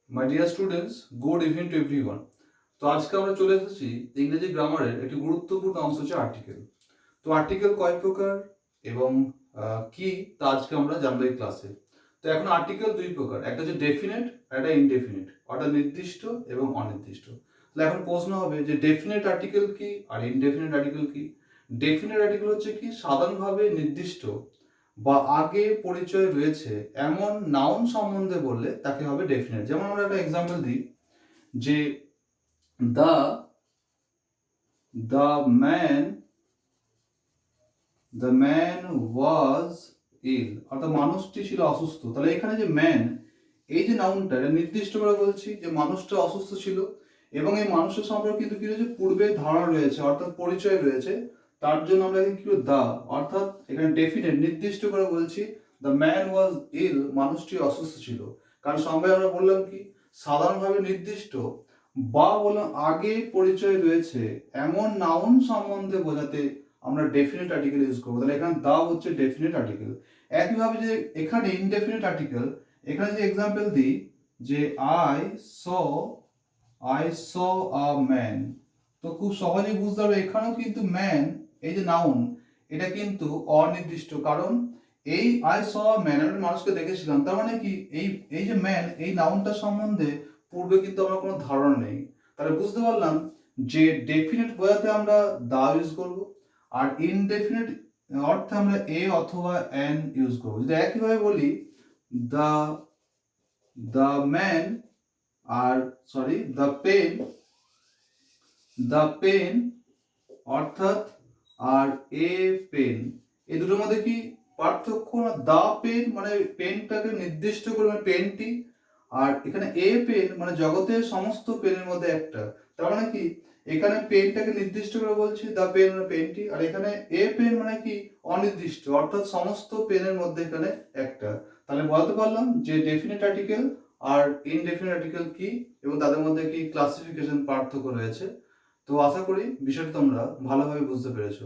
My dear students, good evening to everyone. তো আজকে আমরা চলে এসেছি ইংরেজি গ্রামারের একটি গুরুত্বপূর্ণ অংশ হচ্ছে আর্টিকেল। তো আর্টিকেল কয় প্রকার এবং কি তা আজকে আমরা জানবো এই ক্লাসে। তো এখন আর্টিকেল দুই প্রকার, একটা হচ্ছে ডেফিনেট আর একটা ইনডেফিনিট, অর্থাৎ নির্দিষ্ট এবং অনির্দিষ্ট। তাহলে এখন প্রশ্ন হবে যে ডেফিনেট আর্টিকেল কি আর ইনডেফিনিট আর্টিকেল কি। ডেফিনেট আর্টিকেল হচ্ছে কি সাধারণভাবে নির্দিষ্ট বা আগে পরিচয় রয়েছে এমন নাউন সম্বন্ধে বললে তাকে হবে ডেফিনেট। যেমন আমরা একটা এক্সাম্পল দিই যে the the man the man was ill, অর্থাৎ মানুষটি ছিল অসুস্থ। তাহলে এখানে যে ম্যান, এই যে নাউনটা, এটা নির্দিষ্ট করে বলছি যে মানুষটা অসুস্থ ছিল এবং এই মানুষের সম্পর্কে কিন্তু কি রয়েছে, পূর্বে ধারণা রয়েছে, অর্থাৎ পরিচয় রয়েছে। তার জন্য আমরা এখানে কি দা, অর্থাৎ এখানে ডেফিনেট নির্দিষ্ট করে বলছি দ্য ম্যান ওয়াজ ইল, মানুষটি অসুস্থ ছিল। কারণ সঙ্গে আমরা বললাম কি সাধারণভাবে নির্দিষ্ট বা বললাম আগে পরিচয় রয়েছে এমন নাউন সম্বন্ধে বোঝাতে আমরা ডেফিনেট আর্টিকেল ইউজ করবো। তাহলে এখানে দা হচ্ছে ডেফিনেট আর্টিকেল। একইভাবে যে এখানে ইনডেফিনেট আর্টিকেল, এখানে যে এক্সাম্পল দিই যে আই স আ ম্যান, তো খুব সহজেই বুঝতে পারবে এখানেও কিন্তু ম্যান, এই যে নাউন, এটা কিন্তু অনির্দিষ্ট। কারণ এই আই স ম্যান, আমি মানুষকে দেখেছিলাম, তার মানে কি এই এই যে ম্যান, এই নাউনটা সম্বন্ধে পূর্বে কিন্তু আমার কোনো ধারণা নেই। তাহলে বুঝতে পারলাম যে ডেফিনেট বোঝাতে আমরা দা ইউজ করব, আর ইনডেফিনেট অর্থে আমরা এ অথবা এন ইউজ করবো। যদি একইভাবে বলি দ্য দ্য ম্যান আর সরি দ্য পেন অর্থাৎ আর এ পেন, এই দুটোর মধ্যে কি পার্থক্য না? দা পেন মানে পেনটাকে নির্দিষ্ট করে মানে পেনটি, আর এখানে এ পেন মানে জগতের সমস্ত পেনের মধ্যে একটা। তার মানে কি এখানে পেনটাকে নির্দিষ্ট করে বলছি দা পেন মানে পেনটি, আর এখানে এ পেন মানে কি অনির্দিষ্ট, অর্থাৎ সমস্ত পেনের মধ্যে এখানে একটা। তাহলে বলতে পারলাম যে ডেফিনিট আর্টিকেল আর ইনডেফিনিট আর্টিকেল কি এবং তাদের মধ্যে কি ক্লাসিফিকেশন পার্থক্য রয়েছে। তো আশা করি বিষয়টা তোমরা ভালোভাবে বুঝতে পেরেছো।